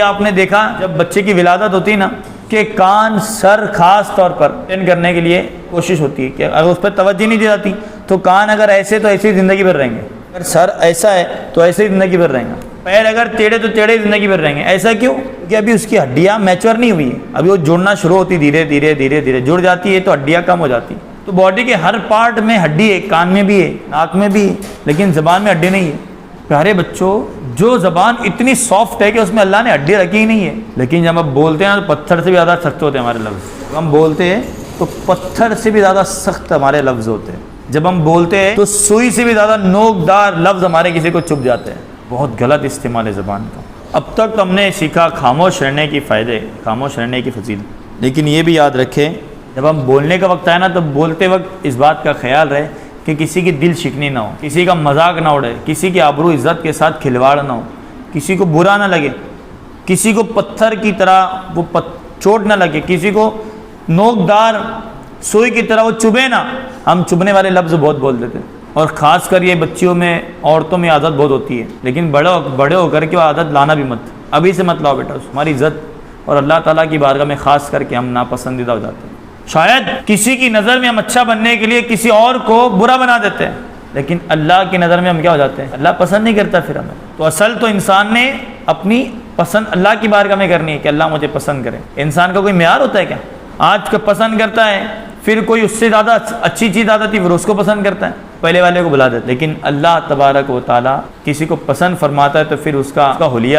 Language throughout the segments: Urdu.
آپ نے دیکھا جب بچے کی ولادت ہوتی ہے نا کہ کان سر خاص طور پر اٹینڈ کرنے کے لیے کوشش ہوتی ہے کہ اگر اس پہ توجہ نہیں دی جاتی تو کان اگر ایسے تو ایسے ہی زندگی بھر رہیں گے، اگر سر ایسا ہے تو ایسے ہی زندگی بھر رہیں گا، پیر اگر ٹیڑھے تو ٹیڑھے زندگی بھر رہیں گے۔ ایسا کیوں؟ کہ ابھی اس کی ہڈیاں میچور نہیں ہوئی ہیں، ابھی وہ جڑنا شروع ہوتی، دھیرے دھیرے دھیرے دھیرے جڑ جاتی ہے تو ہڈیاں کم ہو جاتی۔ تو باڈی کے ہر پارٹ میں ہڈی ہے، کان میں بھی ہے، ناک میں بھی ہے، لیکن زبان میں ہڈی نہیں ہے۔ پیارے بچوں، جو زبان اتنی سافٹ ہے کہ اس میں اللہ نے ہڈی رکھی ہی نہیں ہے، لیکن جب ہم بولتے ہیں تو پتھر سے بھی زیادہ سخت ہوتے ہیں ہمارے لفظ۔ جب ہم بولتے ہیں تو پتھر سے بھی زیادہ سخت ہمارے لفظ ہوتے ہیں، جب ہم بولتے ہیں تو سوئی سے بھی زیادہ نوکدار لفظ ہمارے کسی کو چبھ جاتے ہیں۔ بہت غلط استعمال ہے زبان کا۔ اب تک ہم نے سیکھا خاموش رہنے کی فائدے، خاموش رہنے کی فضیلت، لیکن یہ بھی یاد رکھیں جب ہم بولنے کا وقت آئے نا تو بولتے وقت اس بات کا خیال رہے کہ کسی کی دل شکنی نہ ہو، کسی کا مذاق نہ اڑے، کسی کی آبرو عزت کے ساتھ کھلواڑ نہ ہو، کسی کو برا نہ لگے، کسی کو پتھر کی طرح وہ چوٹ نہ لگے، کسی کو نوکدار سوئی کی طرح وہ چبھے نہ۔ ہم چبھنے والے لفظ بہت بول دیتے ہیں، اور خاص کر یہ بچیوں میں، عورتوں میں عادت بہت ہوتی ہے، لیکن بڑے ہو کر کے وہ عادت لانا بھی مت، ابھی سے مت لاؤ بیٹا، ہماری عزت اور اللہ تعالیٰ کی بارگاہ میں خاص کر کے ہم ناپسندیدہ ہو جاتے ہیں۔ شاید کسی کی نظر میں ہم اچھا بننے کے لیے کسی اور کو برا بنا دیتے ہیں، لیکن اللہ کی نظر میں ہم کیا ہو جاتے ہیں؟ اللہ پسند نہیں کرتا پھر ہمیں۔ تو اصل تو انسان نے اپنی پسند اللہ کی بارگاہ میں کرنی ہے کہ اللہ مجھے پسند کرے۔ انسان کا کوئی معیار ہوتا ہے کیا؟ آج کا پسند کرتا ہے، پھر کوئی اس سے زیادہ اچھی چیز آتی پھر اس کو پسند کرتا ہے، پہلے والے کو بلا دیتا ہے۔ لیکن اللہ تبارک و تعالیٰ کسی کو پسند فرماتا ہے تو پھر اس کا حلیہ،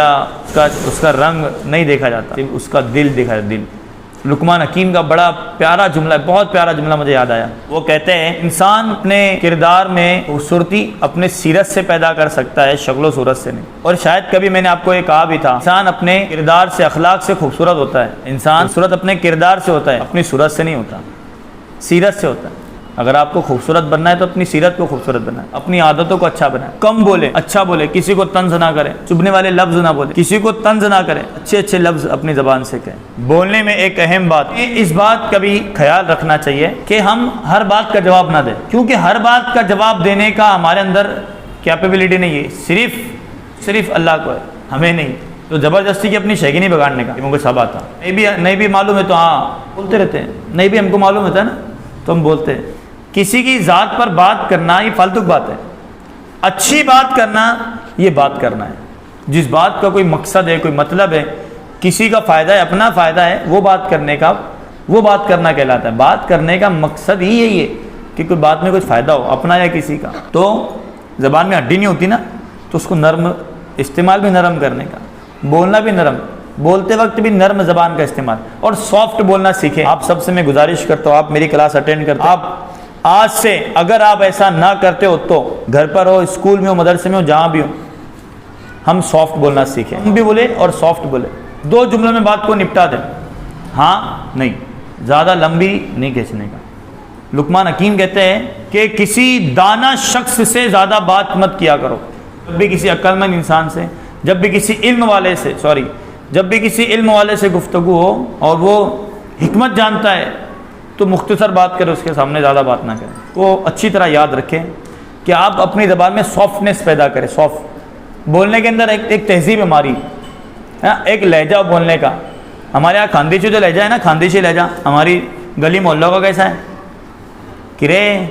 اس کا رنگ نہیں دیکھا جاتا، صرف اس کا دل دیکھا جاتا، دل۔ لقمان حکیم کا بڑا پیارا جملہ ہے، بہت پیارا جملہ مجھے یاد آیا۔ وہ کہتے ہیں انسان اپنے کردار میں خوبصورتی اپنے سیرت سے پیدا کر سکتا ہے، شکل و صورت سے نہیں۔ اور شاید کبھی میں نے آپ کو یہ کہا بھی تھا، انسان اپنے کردار سے، اخلاق سے خوبصورت ہوتا ہے۔ انسان خوبصورت اپنے کردار سے ہوتا ہے، اپنی صورت سے نہیں ہوتا، سیرت سے ہوتا ہے۔ اگر آپ کو خوبصورت بننا ہے تو اپنی سیرت کو خوبصورت بنائیں، اپنی عادتوں کو اچھا بنائیں، کم بولے، اچھا بولے، کسی کو طنز نہ کریں، چبھنے والے لفظ نہ بولے، کسی کو طنز نہ کریں، اچھے اچھے لفظ اپنی زبان سے کہیں۔ بولنے میں ایک اہم بات، اس بات کا بھی خیال رکھنا چاہیے کہ ہم ہر بات کا جواب نہ دیں، کیونکہ ہر بات کا جواب دینے کا ہمارے اندر کیپیبلٹی نہیں ہے، صرف اللہ کو ہے، ہمیں نہیں۔ تو زبردستی کی اپنی شیخی نہیں بگاڑنے کا، مجھے سب آتا، نہیں بھی معلوم ہے تو ہاں بولتے رہتے ہیں، نہیں بھی ہم کو معلوم ہوتا ہے نا تو ہم بولتے ہیں۔ کسی کی ذات پر بات کرنا یہ فالتو بات ہے، اچھی بات کرنا یہ بات کرنا ہے، جس بات کا کوئی مقصد ہے، کوئی مطلب ہے، کسی کا فائدہ ہے، اپنا فائدہ ہے، وہ بات کرنا کہلاتا ہے۔ بات کرنے کا مقصد ہی یہی ہے کہ کوئی بات میں کوئی فائدہ ہو، اپنا یا کسی کا۔ تو زبان میں ہڈی نہیں ہوتی نا تو اس کو نرم، استعمال بھی نرم کرنے کا، بولنا بھی نرم، بولتے وقت بھی نرم زبان کا استعمال، اور سافٹ بولنا سیکھیں۔ آپ سب سے میں گزارش کرتا ہوں، آپ میری کلاس اٹینڈ کرتے ہیں، آپ آج سے اگر آپ ایسا نہ کرتے ہو تو گھر پر ہو، اسکول میں ہو، مدرسے میں ہو، جہاں بھی ہو، ہم سافٹ بولنا سیکھیں، ہم بھی بولے اور سافٹ بولے، 2 جملوں میں بات کو نپٹا دیں، ہاں نہیں، زیادہ لمبی نہیں کھینچنے کا۔ لقمان حکیم کہتے ہیں کہ کسی دانا شخص سے زیادہ بات مت کیا کرو، جب بھی کسی عقل مند انسان سے، جب بھی کسی علم والے سے گفتگو ہو اور وہ حکمت جانتا ہے تو مختصر بات کرے، اس کے سامنے زیادہ بات نہ کریں۔ وہ اچھی طرح یاد رکھیں کہ آپ اپنی زبان میں سافٹنس پیدا کریں، سافٹ بولنے کے اندر ایک تہذیب ہماری، ایک لہجہ بولنے کا۔ ہمارے یہاں خاندیشی جو لہجہ ہے نا، خاندیشی لہجہ ہماری گلی محلوں کا کیسا ہے کہ رے